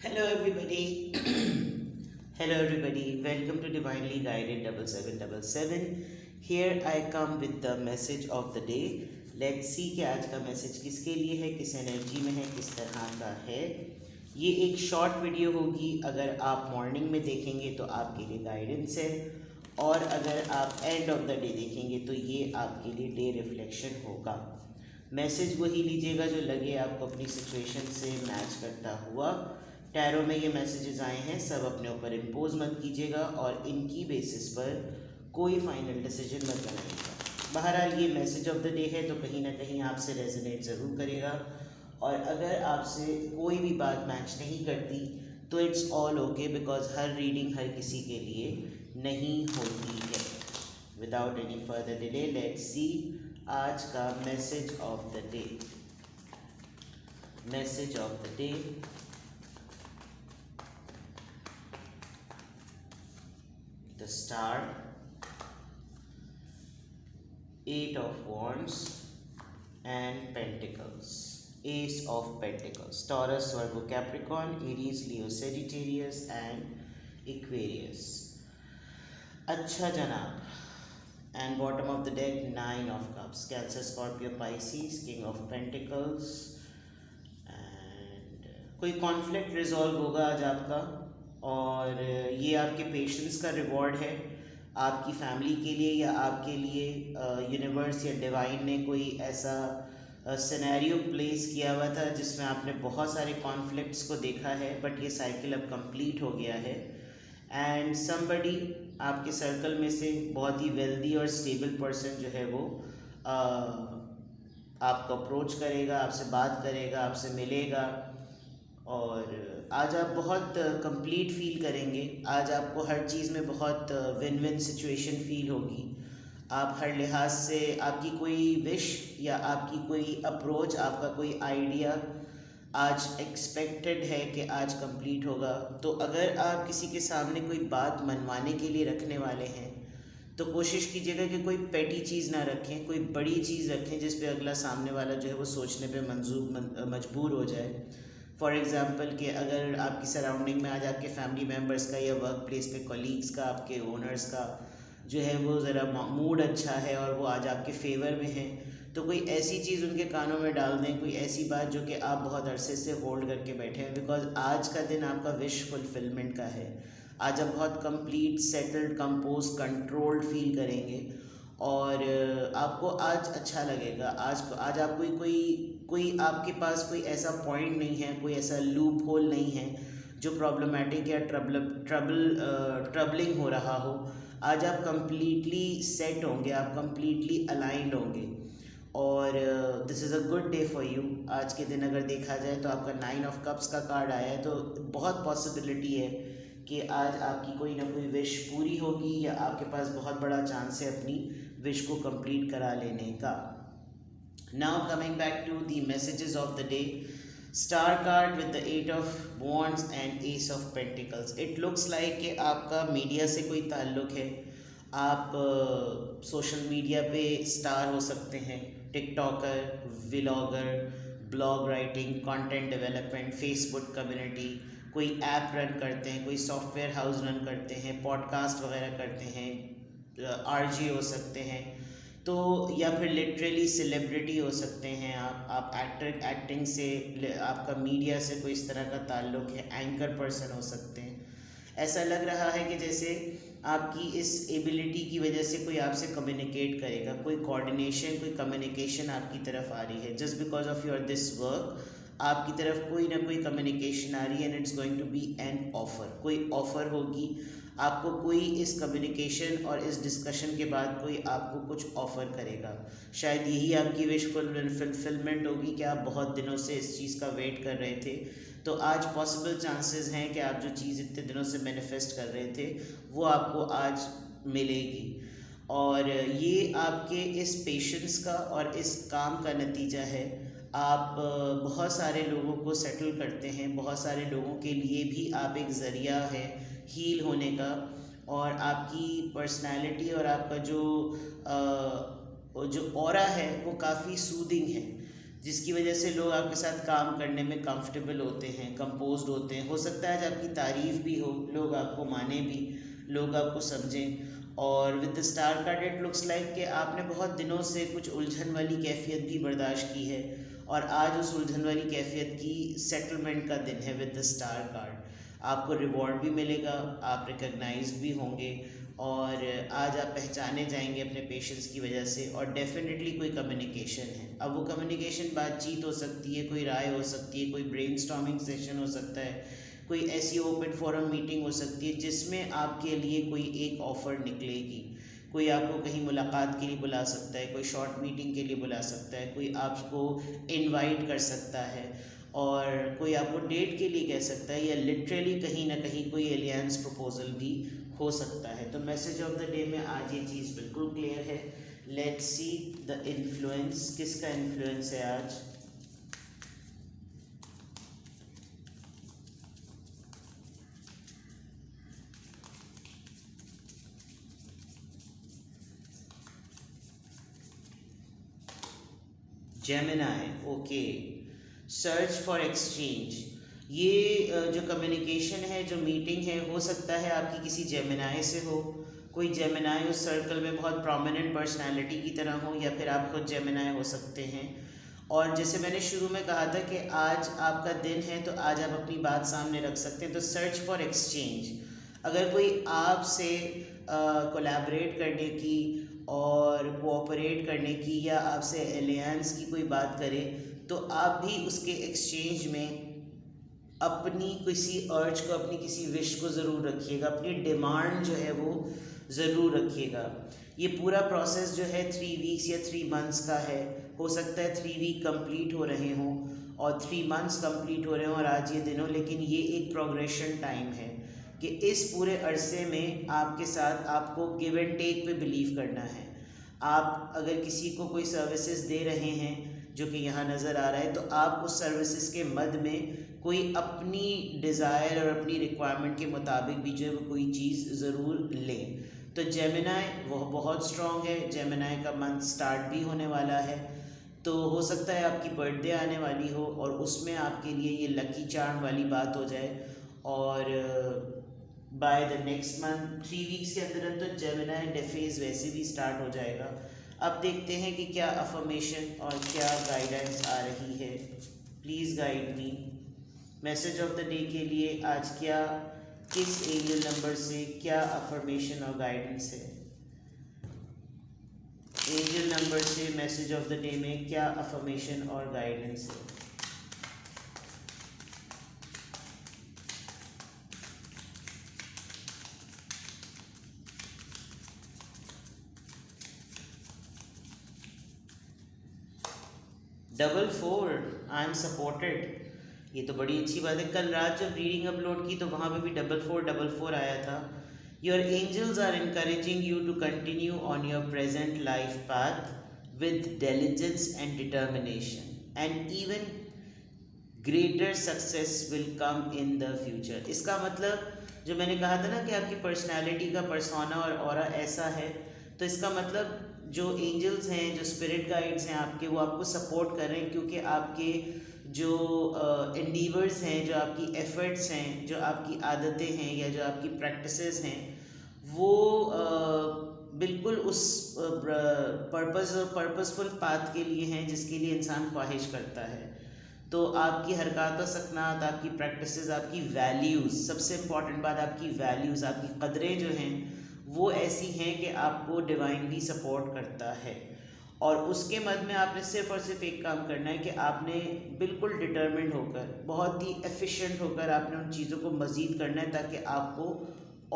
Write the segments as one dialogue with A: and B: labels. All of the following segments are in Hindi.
A: Hello everybody. Hello everybody. Welcome to Divinely Guided 7777. Here I come with the message of the day. Let's see कि आज का मैसेज किसके लिए है, किस एनर्जी में है, किस तरह का है. ये एक शॉर्ट वीडियो होगी. अगर आप मॉर्निंग में देखेंगे तो आपके लिए गाइडेंस है, और अगर आप एंड ऑफ द डे देखेंगे तो ये आपके लिए डे रिफ्लेक्शन होगा. मैसेज वही लीजिएगा जो लगे आपको अपनी सिचुएशन से मैच करता हुआ. टैरो में ये मैसेजेस आए हैं, सब अपने ऊपर इम्पोज मत कीजिएगा और इनकी बेसिस पर कोई फाइनल डिसीजन मत बनाइएगा. बहरहाल ये मैसेज ऑफ द डे है तो कहीं ना कहीं आपसे रेजोनेट ज़रूर करेगा, और अगर आपसे कोई भी बात मैच नहीं करती तो इट्स ऑल ओके, बिकॉज हर रीडिंग हर किसी के लिए नहीं होती है. Without any further delay let's see आज का message of the day. Message of the day. The Star, Eight of Wands and Pentacles, Ace of Pentacles, Taurus, Virgo, Capricorn, Aries, Leo, Sagittarius and Aquarius. अच्छा जनाब. And bottom of the deck, Nine of Cups, Cancer, Scorpio, Pisces, King of Pentacles. And कोई कॉन्फ्लिक्ट रिजॉल्व होगा आज आपका, और ये आपके पेशेंस का रिवॉर्ड है. आपकी फैमिली के लिए या आपके लिए यूनिवर्स या डिवाइन ने कोई ऐसा सिनेरियो प्लेस किया हुआ था जिसमें आपने बहुत सारे कॉन्फ्लिक्ट्स को देखा है, बट ये साइकिल अब कंप्लीट हो गया है. एंड समबडी आपके सर्कल में से बहुत ही वेल्दी और स्टेबल पर्सन जो है वो आपको अप्रोच करेगा, आपसे बात करेगा, आपसे मिलेगा, और आज आप बहुत कंप्लीट फील करेंगे. आज आपको हर चीज़ में बहुत विन विन सिचुएशन फील होगी. आप हर लिहाज से, आपकी कोई विश या आपकी कोई अप्रोच, आपका कोई आइडिया आज एक्सपेक्टेड है कि आज कंप्लीट होगा. तो अगर आप किसी के सामने कोई बात मनवाने के लिए रखने वाले हैं तो कोशिश कीजिएगा कि कोई पेटी चीज़ ना रखें, कोई बड़ी चीज़ रखें जिस पे अगला सामने वाला जो है वो सोचने पे मजबूर हो जाए. फॉर एग्ज़ाम्पल कि अगर आपकी सराउंडिंग में आज आपके फैमिली मेम्बर्स का या वर्क प्लेस पे कलीग्स का, आपके ओनर्स का जो है वो ज़रा मूड अच्छा है और वो आज आपके फेवर में है, तो कोई ऐसी चीज़ उनके कानों में डाल दें, कोई ऐसी बात जो कि आप बहुत अरसे से होल्ड करके बैठे हैं, बिकॉज आज का दिन आपका विश फुलफिलमेंट का है. आज आप बहुत complete, settled, compose, controlled feel करेंगे, और आपको आज अच्छा लगेगा. आज आप कोई आपके पास कोई ऐसा पॉइंट नहीं है, कोई ऐसा लूप होल नहीं है जो प्रॉब्लमेटिक या ट्रबलिंग हो रहा हो. आज आप कंप्लीटली सेट होंगे, आप कंप्लीटली अलाइंड होंगे, और this is a good day for you. आज के दिन अगर देखा जाए तो आपका 9 ऑफ कप्स का कार्ड आया है, तो बहुत पॉसिबिलिटी है कि आज आपकी कोई ना कोई विश पूरी होगी, या आपके पास बहुत बड़ा चांस है अपनी विश को कंप्लीट करा लेने का. Now coming back to the messages of the day. Star card with the 8 of Wands and Ace of Pentacles. It looks like कि आपका मीडिया से कोई ताल्लुक़ है. आप सोशल मीडिया पे स्टार हो सकते हैं, TikToker, vlogger, blog writing, content development, Facebook community, कोई ऐप रन करते हैं, कोई सॉफ्टवेयर हाउस रन करते हैं, पॉडकास्ट वगैरह करते हैं, आरजे हो सकते हैं, तो या फिर लिटरली सेलिब्रिटी हो सकते हैं आप एक्टिंग से, आपका मीडिया से कोई इस तरह का ताल्लुक़ है, एंकर पर्सन हो सकते हैं. ऐसा लग रहा है कि जैसे आपकी इस एबिलिटी की वजह से कोई आपसे कम्युनिकेट करेगा, कोई कोऑर्डिनेशन, कोई कम्युनिकेशन आपकी तरफ आ रही है. Just because of your this work आपकी तरफ कोई ना कोई कम्युनिकेशन आ रही है, and it's going to be an offer. कोई ऑफ़र होगी आपको, कोई इस कम्युनिकेशन और इस डिस्कशन के बाद कोई आपको कुछ ऑफ़र करेगा. शायद यही आपकी विश फुलफिलमेंट होगी कि आप बहुत दिनों से इस चीज़ का वेट कर रहे थे. तो आज पॉसिबल चांसेस हैं कि आप जो चीज़ इतने दिनों से मैनिफेस्ट कर रहे थे वो आपको आज मिलेगी, और ये आपके इस पेशेंस का और इस काम का नतीजा है. आप बहुत सारे लोगों को सेटल करते हैं, बहुत सारे लोगों के लिए भी आप एक ज़रिया है हील होने का, और आपकी पर्सनैलिटी और आपका जो ऑरा है वो काफ़ी सूदिंग है. जिसकी वजह से लोग आपके साथ काम करने में कंफर्टेबल होते हैं, कंपोज्ड होते हैं। हो सकता है आज आपकी तारीफ़ भी हो, लोग आपको माने भी, लोग आपको समझें। और with the star card it looks like कि आपने बहुत दिनों से कुछ उलझन वाली कैफियत भी बर्दाश्त की है और आज उस उलझन वाली कैफियत की सेटलमेंट का दिन है विद द स्टार कार्ड। आपको रिवॉर्ड भी मिलेगा, आप रिकग्नाइज भी होंगे और आज आप पहचाने जाएंगे अपने पेशेंस की वजह से। और डेफिनेटली कोई कम्युनिकेशन है। अब वो कम्युनिकेशन बातचीत हो सकती है, कोई राय हो सकती है, कोई ब्रेनस्टॉर्मिंग सेशन हो सकता है, कोई ऐसी ओपन फोरम मीटिंग हो सकती है जिसमें आपके लिए कोई एक ऑफ़र निकलेगी। कोई आपको कहीं मुलाकात के लिए बुला सकता है, कोई शॉर्ट मीटिंग के लिए बुला सकता है, कोई आपको इनवाइट कर सकता है और कोई आपको डेट के लिए कह सकता है, या लिटरली कहीं ना कहीं कोई एलियंस प्रपोजल भी हो सकता है। तो मैसेज ऑफ द डे में आज ये चीज़ बिल्कुल क्लियर है। लेट्स सी द इन्फ्लुएंस, किसका इन्फ्लुएंस है आज। Gemini, okay. Search for exchange, ये जो कम्युनिकेशन है, जो मीटिंग है, हो सकता है आपकी किसी जेमिनाई से हो। कोई जेमिनाई उस सर्कल में बहुत प्रोमिनेंट पर्सनालिटी की तरह हो, या फिर आप खुद जेमिनाई हो सकते हैं। और जैसे मैंने शुरू में कहा था कि आज आपका दिन है तो आज आप अपनी बात सामने रख सकते हैं। तो सर्च फॉर एक्सचेंज, अगर कोई आपसे कोलैबोरेट करने की और कोऑपरेट करने की या आपसे एलियंस की कोई बात करे तो आप भी उसके एक्सचेंज में अपनी किसी अर्ज को, अपनी किसी विश को ज़रूर रखिएगा, अपनी डिमांड जो है वो ज़रूर रखिएगा। ये पूरा प्रोसेस जो है 3 वीक्स या 3 मंथ्स का है। हो सकता है 3 वीक कंप्लीट हो रहे हों और 3 मंथ्स कंप्लीट हो रहे हों और आज ये दिन हो, लेकिन ये एक प्रोग्रेशन टाइम है कि इस पूरे अरसे में आपके साथ आपको गिव एंड टेक पे बिलीव करना है। आप अगर किसी को कोई सर्विसेज दे रहे हैं जो कि यहाँ नज़र आ रहा है, तो आप उस सर्विसेज के मद में कोई अपनी डिज़ायर और अपनी रिक्वायरमेंट के मुताबिक भी जो है वो कोई चीज़ ज़रूर लें। तो जेमिनाई वह बहुत स्ट्रॉन्ग है। जेमिनाई का मंथ स्टार्ट भी होने वाला है, तो हो सकता है आपकी बर्थडे आने वाली हो और उसमें आपके लिए ये लकी चार्म वाली बात हो जाए। और by the next month 3 weeks के अंदर अंदर जेमिनाई डेफेज वैसे भी स्टार्ट हो जाएगा। अब देखते हैं कि क्या अफर्मेशन और क्या गाइडेंस आ रही है। Please guide me. Message of the day के लिए आज क्या, किस एंजल नंबर से क्या अफर्मेशन और गाइडेंस है। एंजल नंबर से मैसेज ऑफ द डे में क्या अफर्मेशन और गाइडेंस है। Double 4, I am supported. ये तो बड़ी अच्छी बात है। कल रात जब रीडिंग अपलोड की तो वहाँ पे भी 444 आया था। Your angels are encouraging you to continue on your present life path with diligence and determination and even greater success will come in the future. इसका मतलब जो मैंने कहा था ना कि आपकी पर्सनैलिटी का पर्सोना और ऑरा ऐसा है, तो इसका मतलब जो एंजल्स हैं, जो स्पिरिट गाइड्स हैं आपके, वो आपको सपोर्ट कर रहे हैं, क्योंकि आपके जो एंडीवर्स हैं, जो आपकी एफर्ट्स हैं, जो आपकी आदतें हैं या जो आपकी प्रैक्टिसेस हैं, वो बिल्कुल उस पर्पसफुल पाथ के लिए हैं जिसके लिए इंसान ख्वाहिश करता है। तो आपकी हरकत व सकनात, आपकी प्रैक्टिसेस, आपकी वैल्यूज़, सबसे इम्पॉर्टेंट बात आपकी वैल्यूज़, आपकी कदरें जो हैं वो ऐसी हैं कि आपको डिवाइन भी सपोर्ट करता है। और उसके मद में आपने सिर्फ़ और सिर्फ एक काम करना है कि आपने बिल्कुल डिटर्मिन्ड होकर, बहुत ही एफिशिएंट होकर आपने उन चीज़ों को मज़ीद करना है ताकि आपको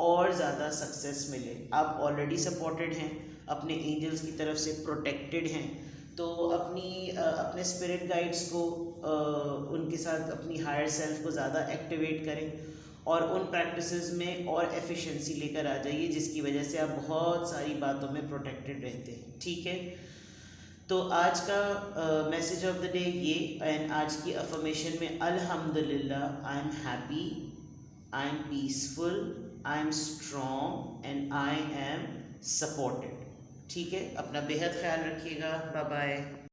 A: और ज़्यादा सक्सेस मिले। आप ऑलरेडी सपोर्टेड हैं, अपने एंजल्स की तरफ से प्रोटेक्टेड हैं, तो अपने स्पिरिट गाइड्स को उनके साथ अपनी हायर सेल्फ को ज़्यादा एक्टिवेट करें और उन प्रैक्टिसेस में और एफिशिएंसी लेकर आ जाइए, जिसकी वजह से आप बहुत सारी बातों में प्रोटेक्टेड रहते हैं। ठीक है, तो आज का मैसेज ऑफ द डे ये, एंड आज की अफर्मेशन में अल्हम्दुलिल्लाह, I am happy, I am peaceful, I am strong and I am supported. ठीक है, अपना बेहद ख्याल रखिएगा। Bye bye.